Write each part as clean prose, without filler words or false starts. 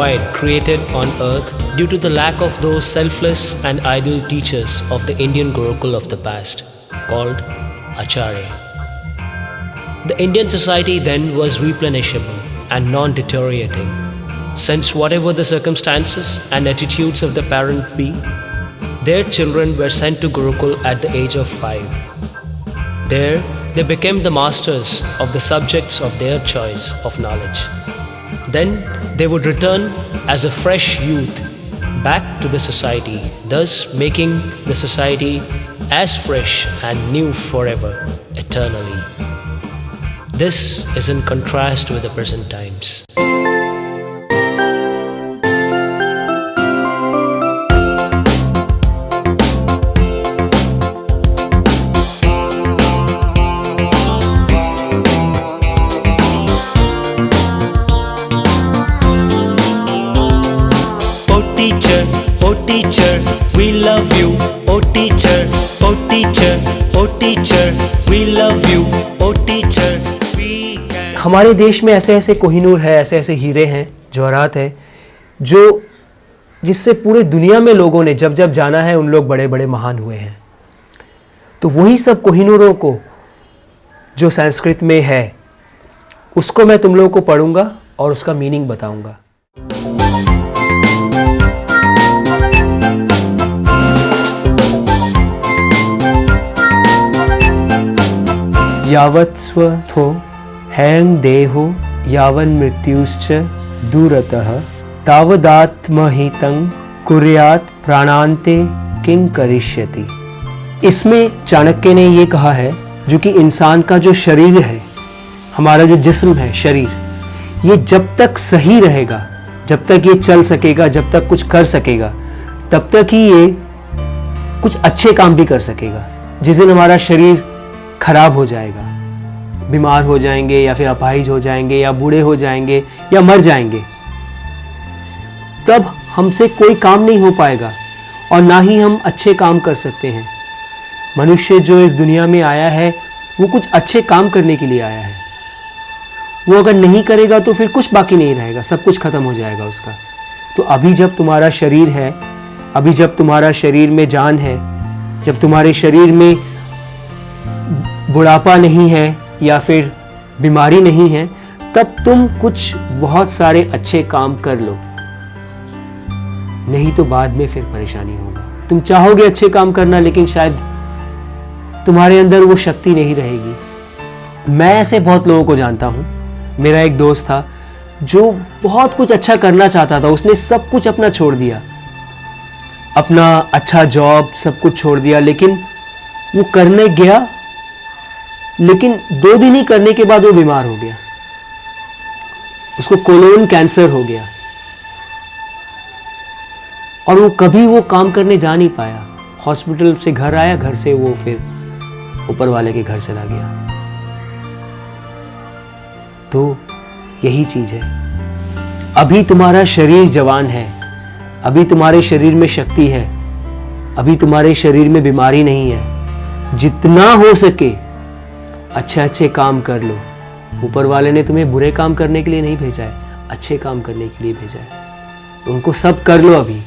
void created on earth due to the lack of those selfless and ideal teachers of the Indian Gurukul of the past, called Acharya. The Indian society then was replenishable and non-deteriorating, since whatever the circumstances and attitudes of the parent be, their children were sent to Gurukul at the age of 5. There, they became the masters of the subjects of their choice of knowledge. Then they would return as a fresh youth back to the society, thus making the society as fresh and new forever, eternally. This is in contrast with the present times. Oh teacher, we love you. Oh teacher, oh teacher, we love you. Oh teacher, we can... हमारे देश में ऐसे ऐसे कोहिनूर है, ऐसे ऐसे हीरे हैं, जवाहरात हैं, जो जिससे पूरे दुनिया में लोगों ने जब जब जाना है उन लोग बड़े बड़े महान हुए हैं। तो वही सब कोहिनूरों को जो संस्कृत में है उसको मैं तुम लोगों को पढ़ूंगा और उसका मीनिंग बताऊंगा। यावत् स्वथो हैंग देहो यावन मृत्युश्च दूरतः तावदात्महितं कुर्यात् प्राणान्ते किं करिष्यति। इसमें चाणक्य ने ये कहा है, जो कि इंसान का जो शरीर है, हमारा जो जिस्म है, शरीर, ये जब तक सही रहेगा, जब तक ये चल सकेगा, जब तक कुछ कर सकेगा, तब तक ही ये कुछ अच्छे काम भी कर सकेगा। जिस दिन हमारा शरीर खराब हो जाएगा, बीमार हो जाएंगे या फिर अपाहिज हो जाएंगे या बूढ़े हो जाएंगे या मर जाएंगे, तब हमसे कोई काम नहीं हो पाएगा और ना ही हम अच्छे काम कर सकते हैं। मनुष्य जो इस दुनिया में आया है वो कुछ अच्छे काम करने के लिए आया है। वो अगर नहीं करेगा तो फिर कुछ बाकी नहीं रहेगा, सब कुछ खत्म हो जाएगा उसका। तो अभी जब तुम्हारा शरीर है, अभी जब तुम्हारा शरीर में जान है, जब तुम्हारे शरीर में बुढ़ापा नहीं है या फिर बीमारी नहीं है, तब तुम कुछ बहुत सारे अच्छे काम कर लो, नहीं तो बाद में फिर परेशानी होगा। तुम चाहोगे अच्छे काम करना, लेकिन शायद तुम्हारे अंदर वो शक्ति नहीं रहेगी। मैं ऐसे बहुत लोगों को जानता हूं। मेरा एक दोस्त था जो बहुत कुछ अच्छा करना चाहता था, उसने सब कुछ अपना छोड़ दिया, अपना अच्छा जॉब सब कुछ छोड़ दिया, लेकिन वो करने गया, लेकिन 2 दिन ही करने के बाद वो बीमार हो गया, उसको कोलोन कैंसर हो गया और वो कभी वो काम करने जा नहीं पाया। हॉस्पिटल से घर आया, घर से वो फिर ऊपर वाले के घर चला गया। तो यही चीज है, अभी तुम्हारा शरीर जवान है, अभी तुम्हारे शरीर में शक्ति है, अभी तुम्हारे शरीर में बीमारी नहीं है। जितना हो सके अच्छे अच्छे काम कर लो। ऊपर वाले ने तुम्हें बुरे काम करने के लिए नहीं भेजा है, अच्छे काम करने के लिए भेजा है। उनको सब कर लो अभी।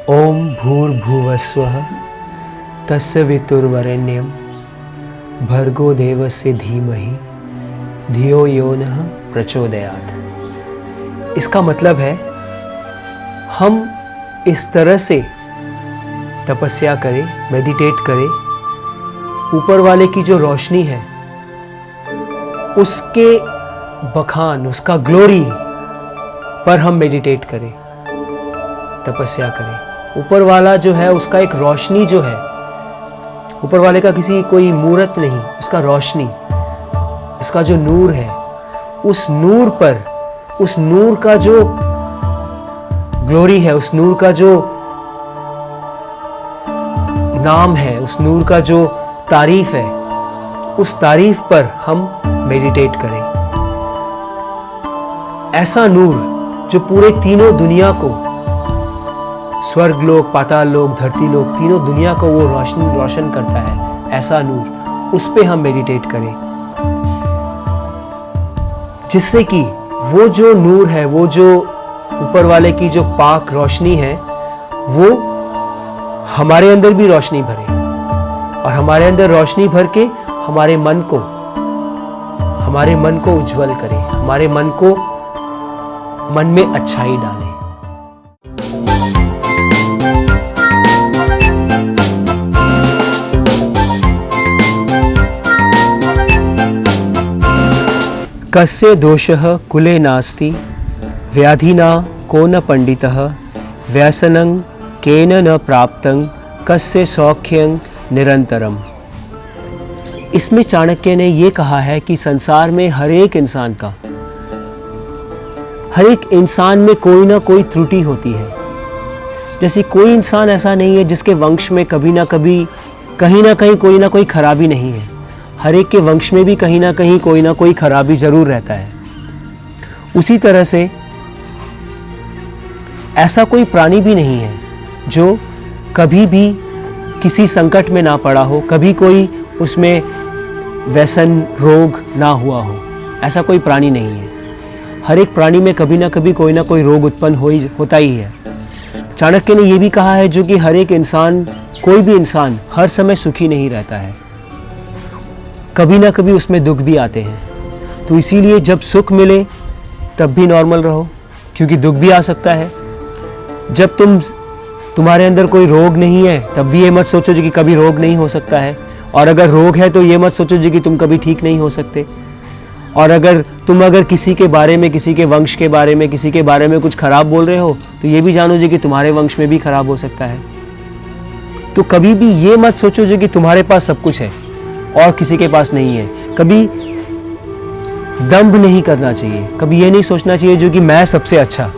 ओम भूर्भुवस्वः तस्य वितुर्वरेण्यं भर्गो देवस्य धीमहि धियो यो नः प्रचोदयात्। इसका मतलब है, हम इस तरह से तपस्या करें, मेडिटेट करें, ऊपर वाले की जो रोशनी है उसके बखान, उसका ग्लोरी पर हम मेडिटेट करें, तपस्या करें। ऊपर वाला जो है उसका एक रोशनी जो है, ऊपर वाले का किसी कोई मूर्त नहीं, उसका रोशनी, उसका जो नूर है, उस नूर पर, उस नूर का जो ग्लोरी है, उस नूर का जो नाम है, उस नूर का जो तारीफ है, उस तारीफ पर हम मेडिटेट करें। ऐसा नूर जो पूरे तीनों दुनिया को स्वर्ग लोक, पाताल लोक, धरती लोक, तीनों दुनिया को वो रोशन करता है, ऐसा नूर, उस पे हम मेडिटेट करें, जिससे कि वो जो नूर है, वो जो ऊपर वाले की जो पाक रोशनी है, वो हमारे अंदर भी रोशनी भरे और हमारे अंदर रोशनी भर के हमारे मन को उज्जवल करे, हमारे मन में अच्छाई डाले। कस्य दोषः कुले नास्ति, व्याधिना को न पंडितः, व्यसनं केन न प्राप्तं, कस्य सौख्यं निरंतरम। इसमें चाणक्य ने ये कहा है कि संसार में हर एक इंसान में कोई ना कोई त्रुटि होती है। जैसे कोई इंसान ऐसा नहीं है जिसके वंश में कभी ना कभी कहीं ना कहीं कोई ना कोई खराबी नहीं है। हर एक के वंश में भी कहीं ना कहीं कोई ना कोई खराबी जरूर रहता है। उसी तरह से ऐसा कोई प्राणी भी नहीं है जो कभी भी किसी संकट में ना पड़ा हो, कभी कोई उसमें व्यसन रोग ना हुआ हो, ऐसा कोई प्राणी नहीं है। हर एक प्राणी में कभी ना कभी कोई ना कोई रोग उत्पन्न होता ही है। चाणक्य ने यह भी कहा है जो कि हर एक इंसान, कोई भी इंसान हर समय सुखी नहीं रहता है, कभी ना कभी उसमें दुख भी आते हैं। तो इसीलिए जब सुख मिले तब भी नॉर्मल रहो, क्योंकि दुख भी आ सकता है। जब तुम्हारे अंदर कोई रोग नहीं है तब भी ये मत सोचो जी कि कभी रोग नहीं हो सकता है, और अगर रोग है तो ये मत सोचो जी कि तुम कभी ठीक नहीं हो सकते। और अगर किसी के बारे में, किसी के वंश के बारे में, किसी के बारे में कुछ खराब बोल रहे हो तो ये भी जानो जी कि तुम्हारे वंश में भी खराब हो सकता है। तो कभी भी ये मत सोचो जी कि तुम्हारे पास सब कुछ है और किसी के पास नहीं है। कभी दंभ नहीं करना चाहिए, कभी ये नहीं सोचना चाहिए जो कि मैं सबसे अच्छा,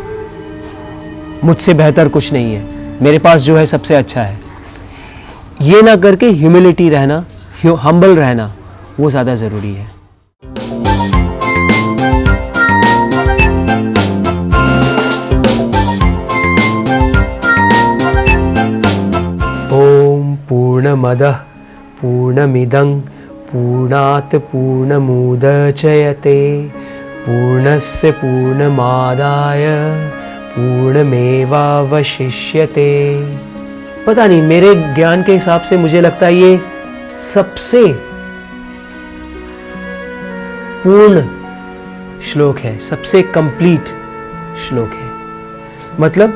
मुझसे बेहतर कुछ नहीं है, मेरे पास जो है सबसे अच्छा है। ये ना करके ह्यूमिलिटी रहना, हम्बल रहना, वो ज़्यादा ज़रूरी है। ओम पूर्णमदः पूर्णमिदं पूर्णात् पूर्णमुदच्यते पूर्णस्य पूर्णमादाय पूर्णमेवावशिष्यते। पता नहीं, मेरे ज्ञान के हिसाब से मुझे लगता है ये सबसे पूर्ण श्लोक है, सबसे कंप्लीट श्लोक है। मतलब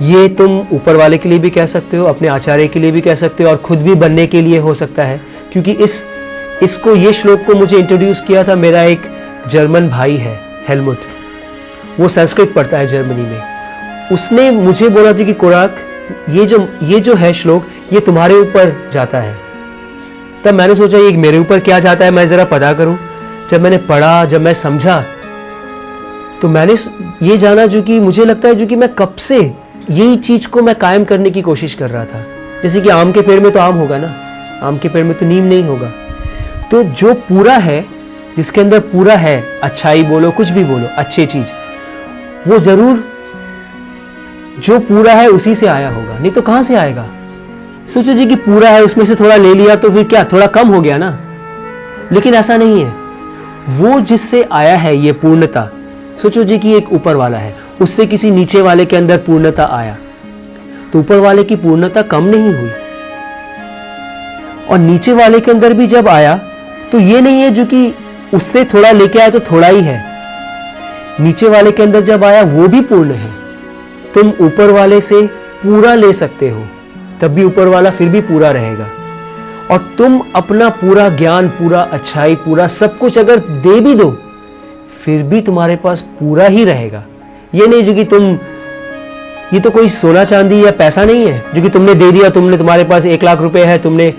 ये तुम ऊपर वाले के लिए भी कह सकते हो, अपने आचार्य के लिए भी कह सकते हो, और खुद भी बनने के लिए हो सकता है। क्योंकि ये श्लोक को मुझे इंट्रोड्यूस किया था मेरा एक जर्मन भाई है, हेलमुट। वो संस्कृत पढ़ता है जर्मनी में। उसने मुझे बोला था कि कोराक, ये जो है श्लोक, ये तुम्हारे ऊपर जाता है। तब मैंने सोचा ये मेरे ऊपर क्या जाता है, मैं जरा पता करूं। जब मैंने पढ़ा, जब मैं समझा, तो मैंने ये जाना जो कि मुझे लगता है जो कि मैं कब से यही चीज को मैं कायम करने की कोशिश कर रहा था। जैसे कि आम के पेड़ में तो आम होगा ना, आम के पेड़ में तो नीम नहीं होगा। तो जो पूरा है, जिसके अंदर पूरा है, अच्छाई बोलो, कुछ भी बोलो, अच्छी चीज, वो जरूर जो पूरा है उसी से आया होगा, नहीं तो कहां से आएगा। सोचो जी कि पूरा है, उसमें से थोड़ा ले लिया तो फिर क्या, थोड़ा कम हो गया ना। लेकिन ऐसा नहीं है, वो जिससे आया है ये पूर्णता, सोचो जी कि एक ऊपर वाला है, उससे किसी नीचे वाले के अंदर पूर्णता आया, तो ऊपर वाले की पूर्णता कम नहीं हुई। और नीचे वाले के अंदर भी जब आया तो ये नहीं है जो कि उससे थोड़ा लेके आया तो थोड़ा ही है। नीचे वाले के अंदर जब आया वो भी पूर्ण है। तुम ऊपर वाले से पूरा ले सकते हो, तब भी ऊपर वाला फिर भी पूरा रहेगा। और तुम अपना पूरा ज्ञान, पूरा अच्छाई, पूरा सब कुछ अगर दे भी दो, फिर भी तुम्हारे पास पूरा ही रहेगा। ये नहीं जो कि ये तो कोई सोना चांदी या पैसा नहीं है जो कि तुमने दे दिया, तुम्हारे पास 1 लाख रुपए है, तुमने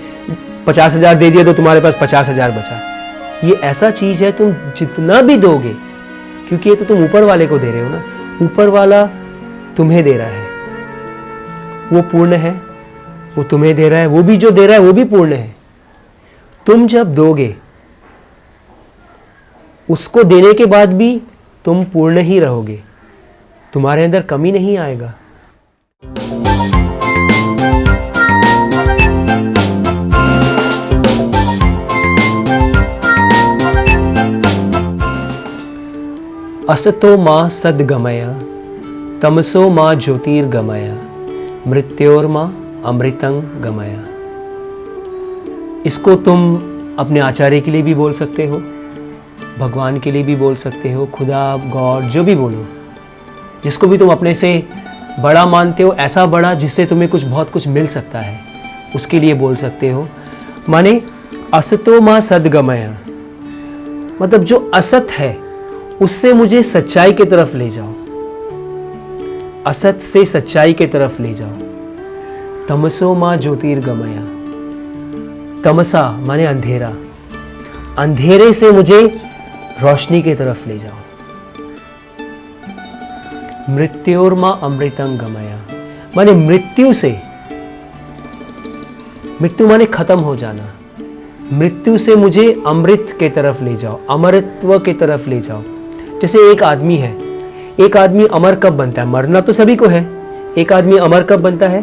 50,000 दे दिया तो तुम्हारे पास 50,000 बचा। ये ऐसा चीज है, तुम जितना भी दोगे, क्योंकि ये तो तुम ऊपर वाले को दे रहे हो ना, ऊपर वाला तुम्हें दे रहा है, वो पूर्ण है, वो तुम्हें दे रहा है, वो भी जो दे रहा है वो भी पूर्ण है। तुम जब दोगे, उसको देने के बाद भी तुम पूर्ण ही रहोगे, तुम्हारे अंदर कमी नहीं आएगा। असतो मां सद्गमय तमसो मां ज्योतिर्गमय मृत्योर्मा अमृतं गमय। इसको तुम अपने आचार्य के लिए भी बोल सकते हो, भगवान के लिए भी बोल सकते हो, खुदा, गॉड, जो भी बोलो, जिसको भी तुम अपने से बड़ा मानते हो, ऐसा बड़ा जिससे तुम्हें बहुत कुछ मिल सकता है, उसके लिए बोल सकते हो। माने असतो मां सद्गमय, मतलब जो असत है उससे मुझे सच्चाई की तरफ ले जाओ, असत से सच्चाई की तरफ ले जाओ। तमसो मां ज्योतिर्गमय, तमसा माने अंधेरा, अंधेरे से मुझे रोशनी की तरफ ले जाओ। मृत्योर्मा अमृतं गमय, माने मृत्यु से, मृत्यु माने खत्म हो जाना, मृत्यु से मुझे अमृत के तरफ ले जाओ, अमरत्व के तरफ ले जाओ। जैसे एक आदमी है, एक आदमी अमर कब बनता है? मरना तो सभी को है। एक आदमी अमर कब बनता है?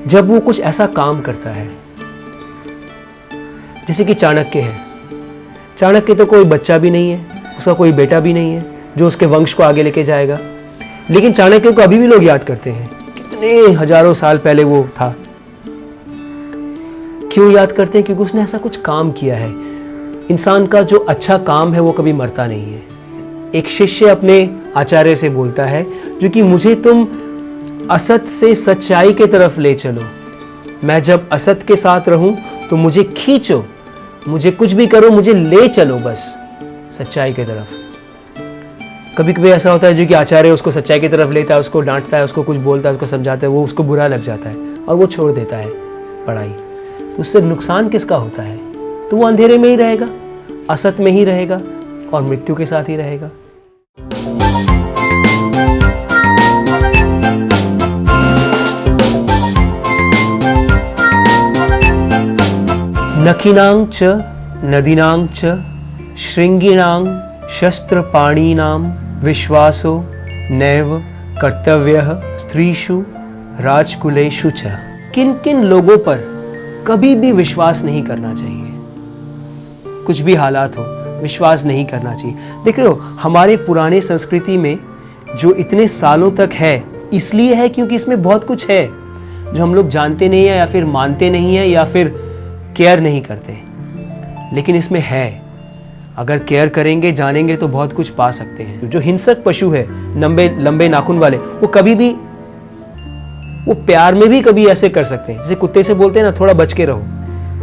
जब वो कुछ ऐसा काम करता है, जैसे कि चाणक्य है। चाणक्य तो कोई बच्चा भी नहीं है, उसका कोई बेटा भी नहीं है जो उसके वंश को आगे लेके जाएगा, लेकिन चाणक्य को अभी भी लोग याद करते हैं। कितने हजारों साल पहले वो था। क्यों याद करते हैं? क्योंकि उसने ऐसा कुछ काम किया है। इंसान का जो अच्छा काम है वो कभी मरता नहीं है। एक शिष्य अपने आचार्य से बोलता है जो कि मुझे तुम असत से सच्चाई की तरफ ले चलो, मैं जब असत के साथ रहूं तो मुझे खींचो, मुझे कुछ भी करो, मुझे ले चलो बस सच्चाई की तरफ। कभी कभी ऐसा होता है जो कि आचार्य उसको सच्चाई की तरफ लेता है, उसको डांटता है, उसको कुछ बोलता है, उसको समझाता है, वो उसको बुरा लग जाता है और वो छोड़ देता है पढ़ाई। तो उससे नुकसान किसका होता है? तो वो अंधेरे में ही रहेगा, असत में ही रहेगा और मृत्यु के साथ ही रहेगा। नखिनां च नदीनां च शृंगिणां शस्त्रपाणीनां विश्वासो नैव कर्तव्यः स्त्रीषु राजकुलेषु च। किन किन लोगों पर कभी भी विश्वास नहीं करना चाहिए, कुछ भी हालात हो विश्वास नहीं करना चाहिए। देख रहे हो, हमारे पुराने संस्कृति में जो इतने सालों तक है, इसलिए है क्योंकि इसमें बहुत कुछ है जो हम लोग जानते नहीं है या फिर मानते नहीं है या फिर केयर नहीं करते, लेकिन इसमें है। अगर केयर करेंगे, जानेंगे तो बहुत कुछ पा सकते हैं। जो हिंसक पशु है, लंबे लंबे नाखून वाले, वो कभी भी, वो प्यार में भी कभी ऐसे कर सकते हैं। जैसे कुत्ते से बोलते हैं ना, थोड़ा बच के रहो।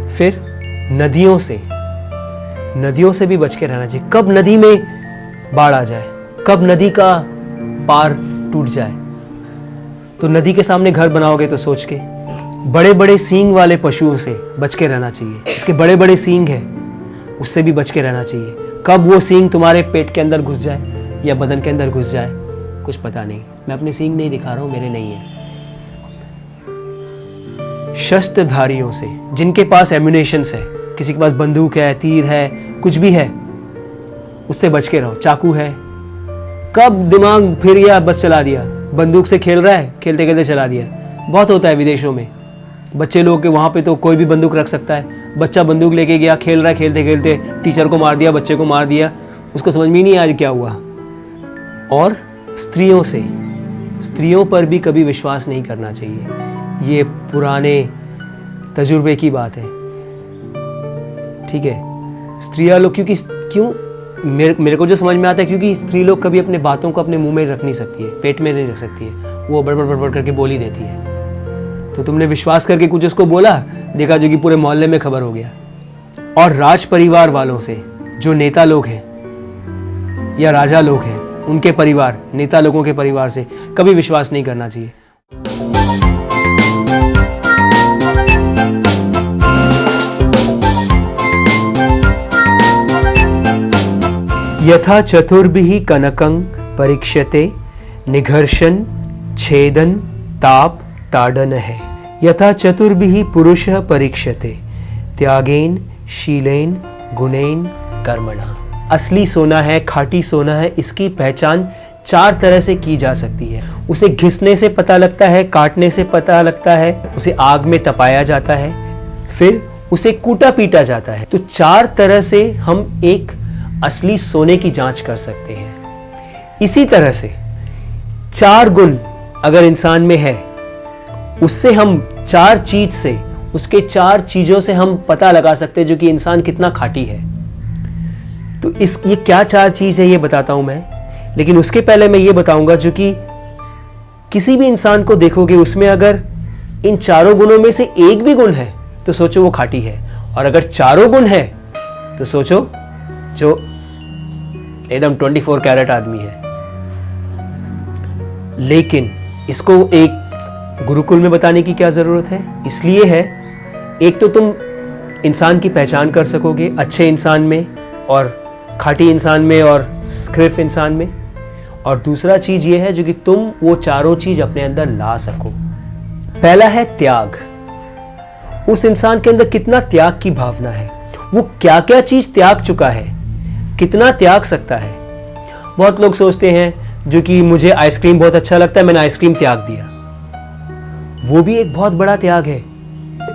फिर नदियों से भी बच के रहना चाहिए। कब नदी में बाढ़ आ जाए, कब नदी का पार टूट जाए, तो नदी के सामने घर बनाओगे तो सोच के। बड़े बड़े सींग वाले पशुओं से बच के रहना चाहिए। इसके बड़े बड़े सींग है, उससे भी बच के रहना चाहिए। कब वो सींग तुम्हारे पेट के अंदर घुस जाए या बदन के अंदर घुस जाए, कुछ पता नहीं। मैं अपने सींग नहीं दिखा रहा हूं, मेरे नहीं है। शस्त्रधारियों से, जिनके पास एम्युनेशंस है, किसी के पास बंदूक है, तीर है, कुछ भी है, उससे बच के रहो। चाकू है, कब दिमाग फिर गया बस चला दिया, बंदूक से खेल रहा है, खेलते खेलते चला दिया। बहुत होता है विदेशों में, बच्चे लोग के वहाँ पे तो कोई भी बंदूक रख सकता है। बच्चा बंदूक लेके गया, खेल रहा है, खेलते खेलते टीचर को मार दिया, बच्चे को मार दिया, उसको समझ में नहीं आया क्या हुआ। और स्त्रियों से, स्त्रियों पर भी कभी विश्वास नहीं करना चाहिए। ये पुराने तजुर्बे की बात है, ठीक है। स्त्रियाँ लोग क्यों मेरे को जो समझ में आता है, क्योंकि स्त्री लोग कभी अपने बातों को अपने मुंह में रख नहीं सकती है, पेट में नहीं रख सकती है, वो बड़बड़ बड़बड़ करके बोल ही देती है। तो तुमने विश्वास करके कुछ उसको बोला, देखा जो कि पूरे मोहल्ले में खबर हो गया। और राज परिवार वालों से, जो नेता लोग हैं या राजा लोग हैं, उनके परिवार, नेता लोगों के परिवार से कभी विश्वास नहीं करना चाहिए। यथा चतुर्भिः कनकं परीक्ष्यते निघर्षण छेदन ताप ताड़न है। यथा चतुर्भिः पुरुषः परीक्ष्यते त्यागेन शीलेन गुणेन कर्मणा। असली सोना है, खाटी सोना है, इसकी पहचान 4 तरह से की जा सकती है। उसे घिसने से पता लगता है, काटने से पता लगता है, उसे आग में तपाया जाता है, फिर उसे कूटा पीटा जाता है। तो 4 तरह से हम एक असली सोने की जांच कर सकते हैं। इसी तरह से 4 गुण अगर इंसान में है, उससे हम 4 चीज से, उसके 4 चीजों से हम पता लगा सकते हैं जो कि इंसान कितना खाटी है। तो ये क्या 4 चीज है ये बताता हूं मैं, लेकिन उसके पहले मैं ये बताऊंगा जो कि किसी भी इंसान को देखोगे उसमें अगर इन 4 गुणों में से एक भी गुण है तो सोचो वो खाटी है, और अगर 4 गुण है तो सोचो जो एकदम 24 कैरेट आदमी है। लेकिन इसको एक गुरुकुल में बताने की क्या जरूरत है? इसलिए है, एक तो तुम इंसान की पहचान कर सकोगे अच्छे इंसान में और खाटी इंसान में और सिर्फ इंसान में, और दूसरा चीज ये है जो कि तुम वो 4 चीज अपने अंदर ला सको। पहला है त्याग। उस इंसान के अंदर कितना त्याग की भावना है, वो क्या क्या चीज त्याग चुका है, कितना त्याग सकता है। बहुत लोग सोचते हैं जो कि मुझे आइसक्रीम बहुत अच्छा लगता है, मैंने आइसक्रीम त्याग दिया, वो भी एक बहुत बड़ा त्याग है।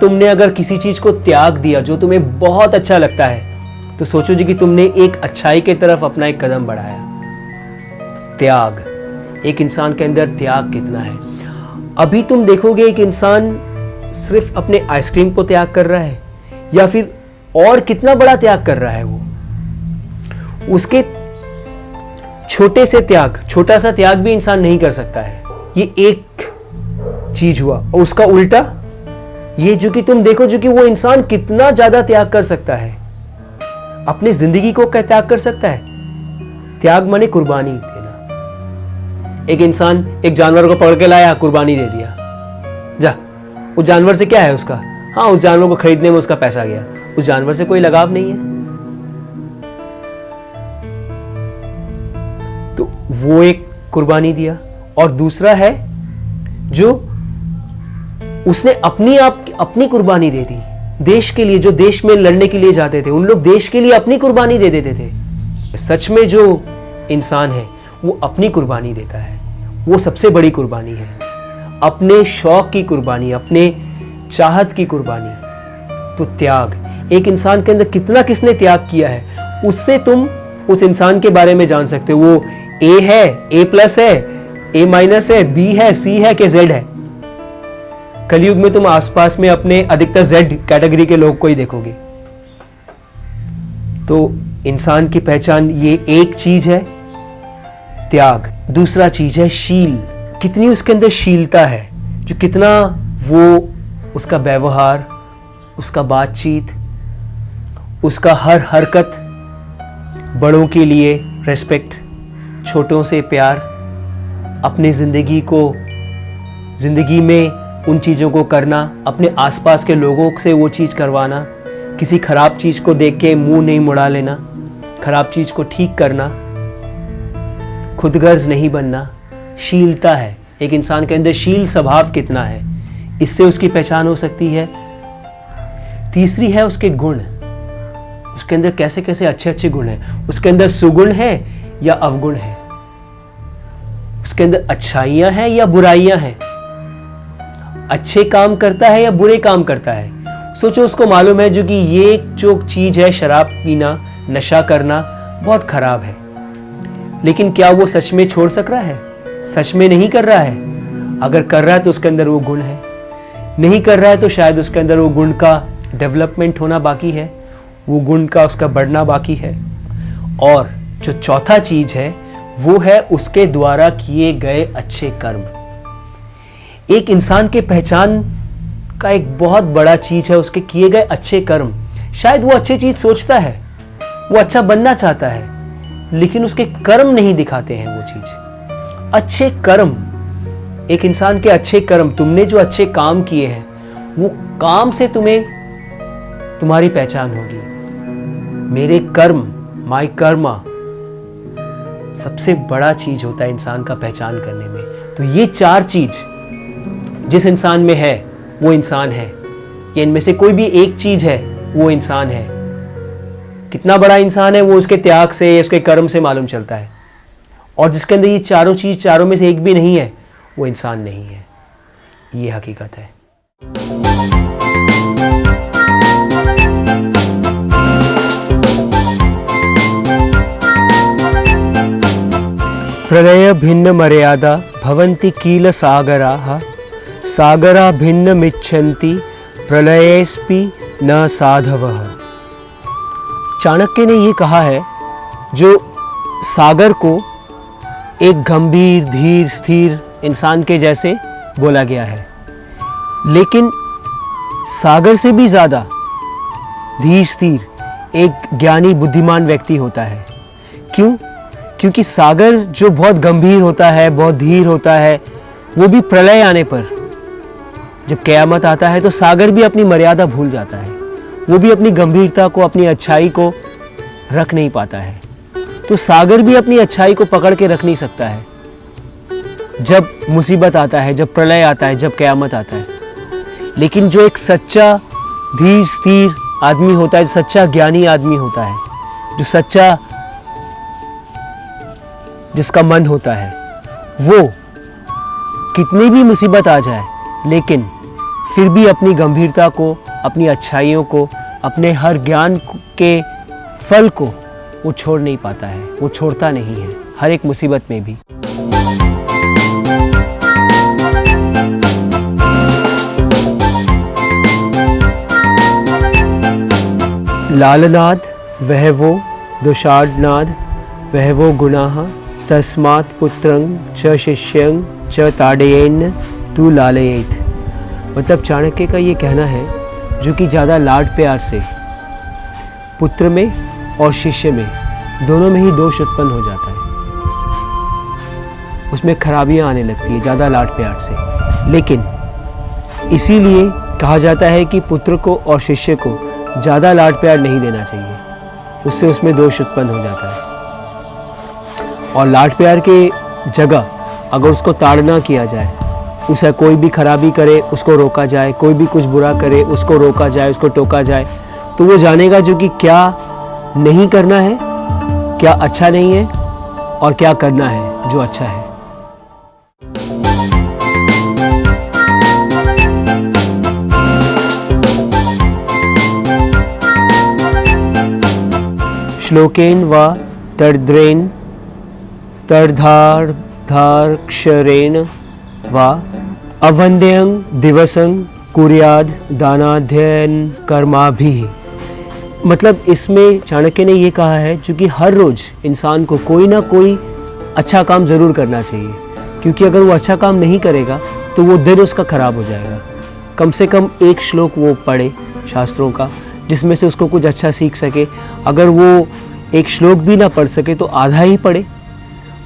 तुमने अगर किसी चीज को त्याग दिया जो तुम्हें बहुत अच्छा लगता है तो सोचो जी कि तुमने एक अच्छाई की तरफ अपना एक कदम बढ़ाया। त्याग, एक इंसान के अंदर त्याग कितना है। अभी तुम देखोगे एक इंसान सिर्फ अपने आइसक्रीम को त्याग कर रहा है या फिर और कितना बड़ा त्याग कर रहा है। वो उसके छोटे से त्याग, छोटा सा त्याग भी इंसान नहीं कर सकता है। ये एक चीज हुआ। और उसका उल्टा ये जो कि तुम देखो जो कि वो इंसान कितना ज्यादा त्याग कर सकता है, अपनी जिंदगी को क्या त्याग कर सकता है। त्याग माने कुर्बानी देना। एक इंसान एक जानवर को पकड़ के लाया, कुर्बानी दे दिया, जा। उस जानवर से क्या है उसका? हाँ, उस जानवर को खरीदने में उसका पैसा गया, उस जानवर से कोई लगाव नहीं है। तो वो एक कुर्बानी दिया। और दूसरा है जो उसने अपनी कुर्बानी दे दी देश के लिए। जो देश में लड़ने के लिए जाते थे उन लोग देश के लिए अपनी कुर्बानी दे देते थे। सच में जो इंसान है वो अपनी कुर्बानी देता है, वो सबसे बड़ी कुर्बानी है। अपने शौक की कुर्बानी, अपने चाहत की कुर्बानी। तो त्याग, एक इंसान के अंदर कितना किसने त्याग किया है, उससे तुम उस इंसान के बारे में जान सकते हो। वो ए है, A+ है, A- है, B है, C है कि Z है। कलयुग में तुम आसपास में अपने अधिकतर Z कैटेगरी के लोग को ही देखोगे। तो इंसान की पहचान ये एक चीज है, त्याग। दूसरा चीज है शील। कितनी उसके अंदर शीलता है, जो कितना वो उसका व्यवहार, उसका बातचीत, उसका हर हरकत, बड़ों के लिए रेस्पेक्ट, छोटों से प्यार, अपनी जिंदगी में उन चीज़ों को करना, अपने आसपास के लोगों से वो चीज़ करवाना, किसी खराब चीज़ को देख के मुंह नहीं मुड़ा लेना, खराब चीज़ को ठीक करना, खुदगर्ज नहीं बनना। शीलता है, एक इंसान के अंदर शील स्वभाव कितना है, इससे उसकी पहचान हो सकती है। तीसरी है उसके गुण, उसके अंदर कैसे कैसे अच्छे अच्छे गुण हैं। उसके अंदर सुगुण है या अवगुण है, उसके अंदर अच्छाइयां हैं या बुराइयां हैं, अच्छे काम करता है या बुरे काम करता है। सोचो उसको मालूम है जो कि ये जो चीज है, शराब पीना, नशा करना बहुत खराब है, लेकिन क्या वो सच में छोड़ सक रहा है? सच में नहीं कर रहा है। अगर कर रहा है तो उसके अंदर वो गुण है, नहीं कर रहा है तो शायद उसके अंदर वो गुण का डेवलपमेंट होना बाकी है, वो गुण का उसका बढ़ना बाकी है। और जो चौथा चीज है वो है उसके द्वारा किए गए अच्छे कर्म। एक इंसान के पहचान का एक बहुत बड़ा चीज है उसके किए गए अच्छे कर्म। शायद वो अच्छी चीज सोचता है, वो अच्छा बनना चाहता है, लेकिन उसके कर्म नहीं दिखाते हैं वो चीज। अच्छे कर्म, एक इंसान के अच्छे कर्म, तुमने जो अच्छे काम किए हैं वो काम से तुम्हारी पहचान होगी। मेरे कर्म, माय कर्मा, सबसे बड़ा चीज होता है इंसान का पहचान करने में। तो ये 4 चीज जिस इंसान में है वो इंसान है, या इनमें से कोई भी एक चीज है वो इंसान है। कितना बड़ा इंसान है वो उसके त्याग से, उसके कर्म से मालूम चलता है। और जिसके अंदर ये चारों चीज़, चारों में से एक भी नहीं है, वो इंसान नहीं है। ये हकीकत है। प्रलय भिन्न मर्यादा भवन्ति किल सागराः, सागरा भिन्न मिच्छन्ति प्रलयेस्पि न साधवः। चाणक्य ने ये कहा है, जो सागर को एक गंभीर, धीर, स्थिर इंसान के जैसे बोला गया है, लेकिन सागर से भी ज़्यादा धीर, स्थिर एक ज्ञानी, बुद्धिमान व्यक्ति होता है। क्यों? क्योंकि सागर जो बहुत गंभीर होता है, बहुत धीर होता है, वो भी प्रलय आने पर, जब क़यामत आता है तो सागर भी अपनी मर्यादा भूल जाता है। वो भी अपनी गंभीरता को, अपनी अच्छाई को रख नहीं पाता है। तो सागर भी अपनी अच्छाई को पकड़ के रख नहीं सकता है। जब मुसीबत आता है, जब प्रलय आता है, जब क़यामत आता है। लेकिन जो एक सच्चा, धीर, स्थिर आदमी होता है, जो सच्चा ज्ञानी आदमी होता है, जो सच्चा, जिसका मन होता है, वो कितनी भी मुसीबत आ जाए, लेकिन फिर भी अपनी गंभीरता को, अपनी अच्छाइयों को, अपने हर ज्ञान के फल को वो छोड़ नहीं पाता है। वो छोड़ता नहीं है, हर एक मुसीबत में भी। लालनाद वह वो दुषाढनाद वह वो गुणाः तस्मात् पुत्रं च शिष्यं च ताडयेन तू लालयेत। मतलब चाणक्य का ये कहना है, जो कि ज़्यादा लाड प्यार से पुत्र में और शिष्य में, दोनों में ही दोष उत्पन्न हो जाता है, उसमें खराबियां आने लगती है ज़्यादा लाड प्यार से। लेकिन इसीलिए कहा जाता है कि पुत्र को और शिष्य को ज़्यादा लाड प्यार नहीं देना चाहिए, उससे उसमें दोष उत्पन्न हो जाता है। और लाड प्यार के जगह अगर उसको ताड़ना किया जाए, उसे कोई भी खराबी करे उसको रोका जाए, कोई भी कुछ बुरा करे उसको रोका जाए, उसको टोका जाए, तो वो जानेगा जो कि क्या नहीं करना है, क्या अच्छा नहीं है, और क्या करना है जो अच्छा है। श्लोकेन वा तर्द्रेन तर्धार्धाक्षरेण वा अवन्द्यं दिवसं कुर्याद दानाध्ययन कर्माभिः। मतलब इसमें चाणक्य ने ये कहा है, क्योंकि हर रोज़ इंसान को कोई ना कोई अच्छा काम ज़रूर करना चाहिए, क्योंकि अगर वो अच्छा काम नहीं करेगा तो वो दिन उसका ख़राब हो जाएगा। कम से कम एक श्लोक वो पढ़े शास्त्रों का, जिसमें से उसको कुछ अच्छा सीख सके। अगर वो एक श्लोक भी ना पढ़ सके तो आधा ही पढ़े,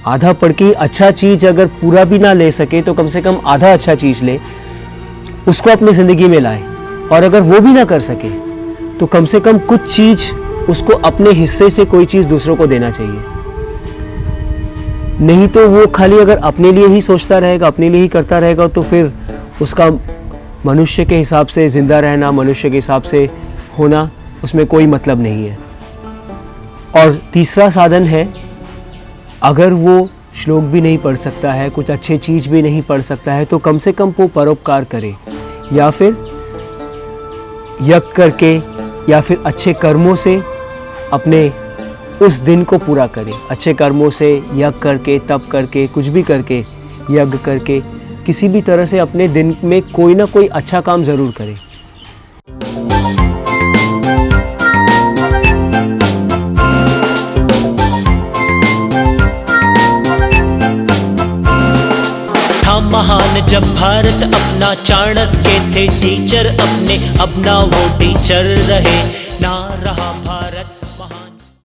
आधा पढ़ के अच्छा चीज़ अगर पूरा भी ना ले सके तो कम से कम आधा अच्छा चीज़ ले, उसको अपनी ज़िंदगी में लाए। और अगर वो भी ना कर सके तो कम से कम कुछ चीज़ उसको अपने हिस्से से कोई चीज़ दूसरों को देना चाहिए। नहीं तो वो खाली अगर अपने लिए ही सोचता रहेगा, अपने लिए ही करता रहेगा, तो फिर उसका मनुष्य के हिसाब से ज़िंदा रहना, मनुष्य के हिसाब से होना, उसमें कोई मतलब नहीं है। और तीसरा साधन है, अगर वो श्लोक भी नहीं पढ़ सकता है, कुछ अच्छी चीज़ भी नहीं पढ़ सकता है, तो कम से कम वो परोपकार करे, या फिर यज्ञ करके, या फिर अच्छे कर्मों से अपने उस दिन को पूरा करे। अच्छे कर्मों से, यज्ञ करके, तप करके, कुछ भी करके, यज्ञ करके, किसी भी तरह से अपने दिन में कोई ना कोई अच्छा काम ज़रूर करे। महान जब भारत अपना, चाणक्य थे टीचर अपने, अपना वो टीचर रहे, ना रहा भारत।